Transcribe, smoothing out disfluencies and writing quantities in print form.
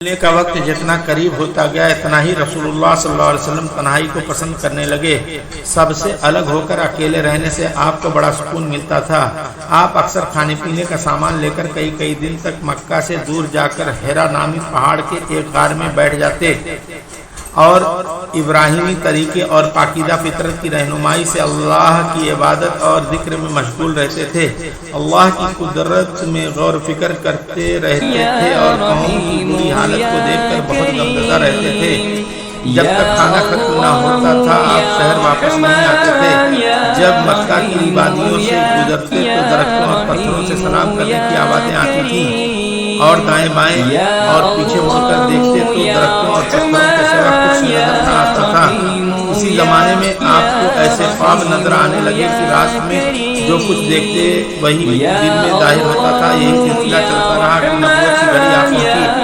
मिलने का वक्त जितना करीब होता गया इतना ही रसूलुल्लाह सल्लल्लाहु अलैहि वसल्लम तन्हाई को पसंद करने लगे। सबसे अलग होकर अकेले रहने से आपको बड़ा सुकून मिलता था। आप अक्सर खाने पीने का सामान लेकर कई कई दिन तक मक्का से दूर जाकर हिरा नामी पहाड़ के एक गार में बैठ जाते और इब्राहिमी तरीके और पाकीदा फितरत की रहनुमाई से अल्लाह की इबादत और जिक्र में मशगूल रहते थे। अल्लाह की कुदरत में गौर फिक्र करते रहते थे और कौम की बुरी हालत को देखकर बहुत गमज़दा रहते थे। जब तक खाना खत्म न होता था आप शहर वापस नहीं आते थे। जब मक्का की वादियों से गुजरते तो दरख्तों और पत्थरों से सलाम करने की आवाज़ें आती थीं और दाएं बाएं और पीछे मुड़कर देखते तो दरख्तों और पत्थरों के सिवा कुछ नजर न आता था। इसी ज़माने में आपको ऐसे ख्वाब नजर आने लगे कि रात में जो कुछ देखते वही दिन में जाहिर होता था। यही सिलसिला चलता रहा कि नबूवत की घड़ी आ पहुंची।